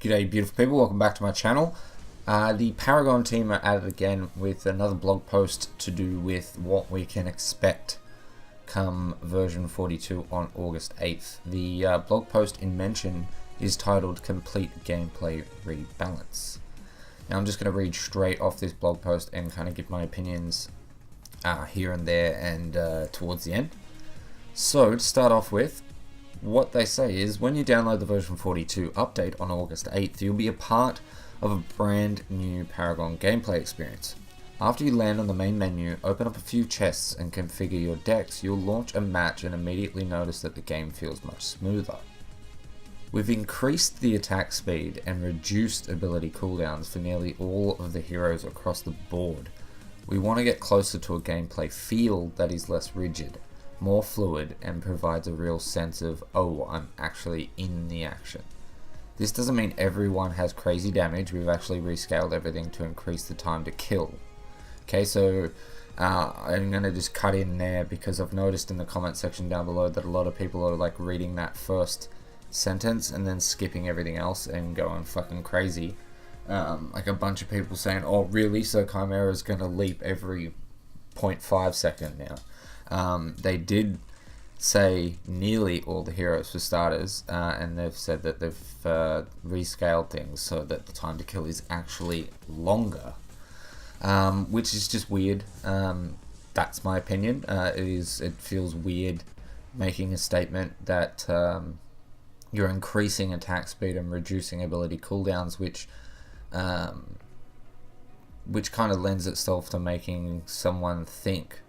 G'day beautiful people, welcome back to my channel. The Paragon team are at it again with another blog post to do with what we can expect come version 42 on August 8th. The blog post in mention is titled Complete Gameplay Rebalance. Now I'm just going to read straight off this blog post and kind of give my opinions here and there and towards the end. So to start off with, what they say is when you download the version 42 update on August 8th, you'll be a part of a brand new Paragon gameplay experience. After you land on the main menu, open up a few chests and configure your decks, you'll launch a match and immediately notice that the game feels much smoother. We've increased the attack speed and reduced ability cooldowns for nearly all of the heroes across the board. We want to get closer to a gameplay feel that is less rigid, more fluid, and provides a real sense of, oh, I'm actually in the action. This doesn't mean everyone has crazy damage. We've actually rescaled everything to increase the time to kill. Okay, so I'm going to just cut in there because I've noticed in the comment section down below that a lot of people are like reading that first sentence and then skipping everything else and going fucking crazy. Like a bunch of people saying, oh really, so Chimera is going to leap every 0.5 second now. They did say nearly all the heroes for starters, and they've said that they've rescaled things so that the time to kill is actually longer, which is just weird. That's my opinion. It feels weird making a statement that you're increasing attack speed and reducing ability cooldowns, which kind of lends itself to making someone think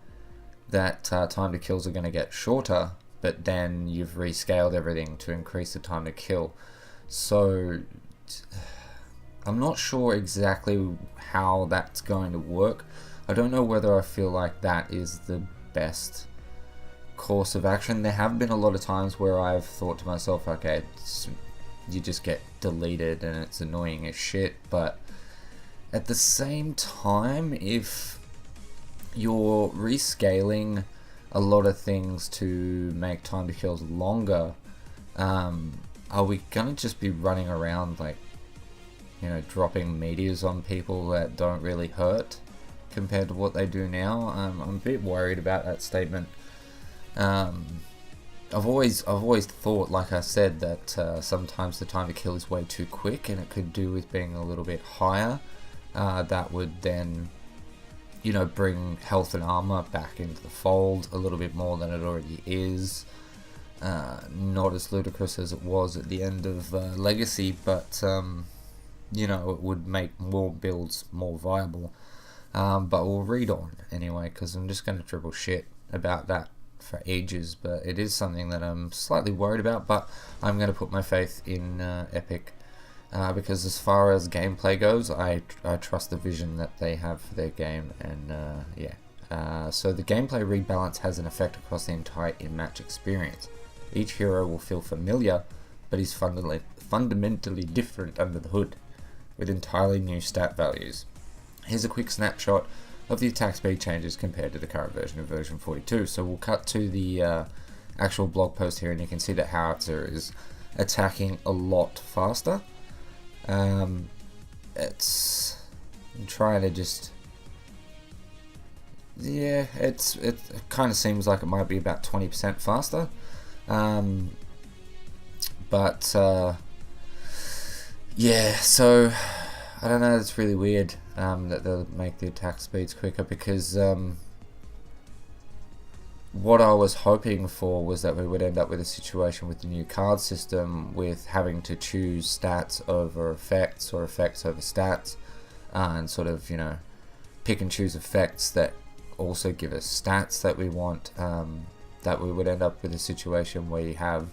that time to kills are going to get shorter, but then you've rescaled everything to increase the time to kill. So I'm not sure exactly how that's going to work. I don't know whether I feel like that is the best course of action. There have been a lot of times where I've thought to myself, okay, you just get deleted and it's annoying as shit, but at the same time, if you're rescaling a lot of things to make time to kills longer, are we gonna just be running around like, you know, dropping meteors on people that don't really hurt compared to what they do now? I'm a bit worried about that statement. I've always thought, like I said, that sometimes the time to kill is way too quick, and it could do with being a little bit higher. That would then, you know, bring health and armor back into the fold a little bit more than it already is. Not as ludicrous as it was at the end of Legacy, but you know, it would make more builds more viable. But we'll read on anyway, because I'm just going to dribble shit about that for ages. But it is something that I'm slightly worried about, but I'm going to put my faith in Epic. Because as far as gameplay goes, I trust the vision that they have for their game, and yeah. So the gameplay rebalance has an effect across the entire in-match experience. Each hero will feel familiar, but is fundamentally different under the hood, with entirely new stat values. Here's a quick snapshot of the attack speed changes compared to the current version of version 42. So we'll cut to the actual blog post here, and you can see that Howitzer is attacking a lot faster. I'm trying to just, yeah, it kind of seems like it might be about 20% faster, but yeah, so I don't know, it's really weird that they'll make the attack speeds quicker, because what I was hoping for was that we would end up with a situation with the new card system with having to choose stats over effects or effects over stats, and sort of, you know, pick and choose effects that also give us stats that we want. That we would end up with a situation where you have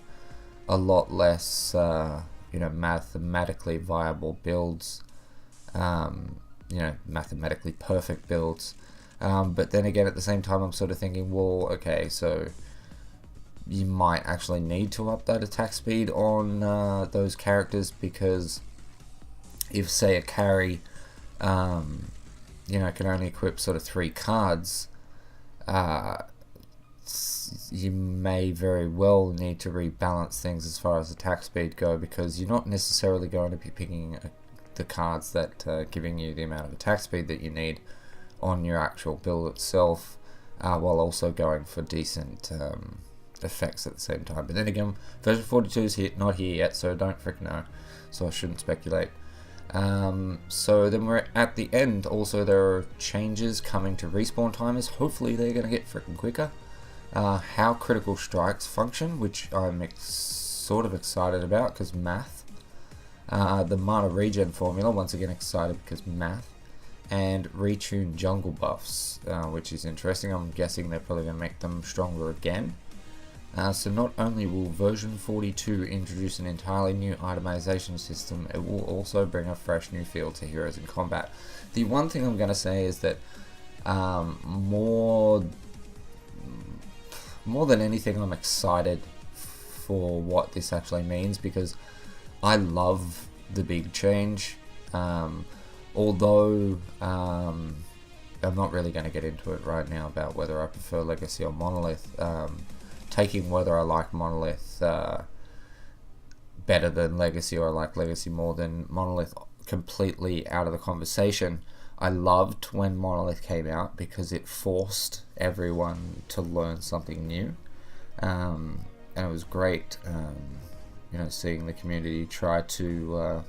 a lot less, you know, mathematically viable builds, you know, mathematically perfect builds. But then again, at the same time, I'm sort of thinking, well, okay, so you might actually need to up that attack speed on those characters, because if, say, a carry, you know, can only equip sort of 3 cards, you may very well need to rebalance things as far as attack speed go, because you're not necessarily going to be picking the cards that are giving you the amount of attack speed that you need on your actual build itself, while also going for decent effects at the same time. But then again, version 42 is not here yet, so don't freaking know, so I shouldn't speculate. So then we're at the end. Also, there are changes coming to respawn timers. Hopefully they're going to get freaking quicker. How critical strikes function, which I'm sort of excited about because math. The mana regen formula, once again excited because math. And retune jungle buffs, which is interesting. I'm guessing they're probably going to make them stronger again. So not only will version 42 introduce an entirely new itemization system, it will also bring a fresh new feel to heroes in combat. The one thing I'm going to say is that more than anything, I'm excited for what this actually means, because I love the big change. Although I'm not really going to get into it right now about whether I prefer Legacy or Monolith. Taking whether I like Monolith better than Legacy, or I like Legacy more than Monolith, completely out of the conversation. I loved when Monolith came out because it forced everyone to learn something new, and it was great, you know, seeing the community try to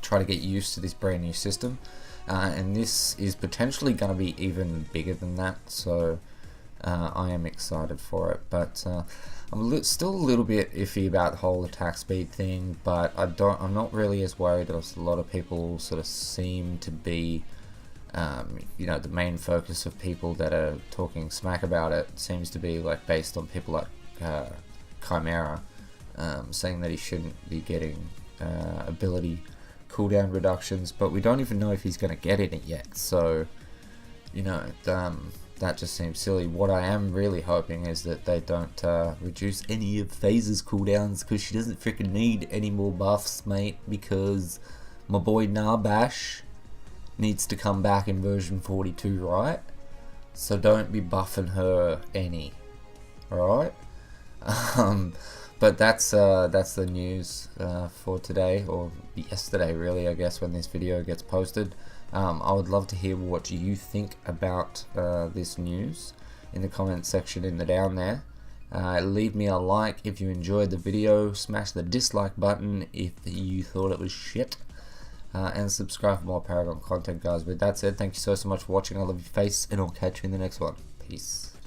get used to this brand new system, and this is potentially going to be even bigger than that. So I am excited for it, but I'm still a little bit iffy about the whole attack speed thing. But I'm not really as worried as a lot of people sort of seem to be. You know, the main focus of people that are talking smack about it seems to be like based on people like Chimera, saying that he shouldn't be getting ability cooldown reductions, but we don't even know if he's going to get it yet. So, you know, that just seems silly. What I am really hoping is that they don't reduce any of Phase's cooldowns, because she doesn't freaking need any more buffs, mate, because my boy Narbash needs to come back in version 42, right? So don't be buffing her any, alright? But that's the news for today, or yesterday really, I guess, when this video gets posted. I would love to hear what you think about this news in the comment section in the down there. Leave me a like if you enjoyed the video, smash the dislike button if you thought it was shit, and subscribe for more Paragon content, guys. With that said, thank you so much for watching. I love your face, and I'll catch you in the next one. Peace.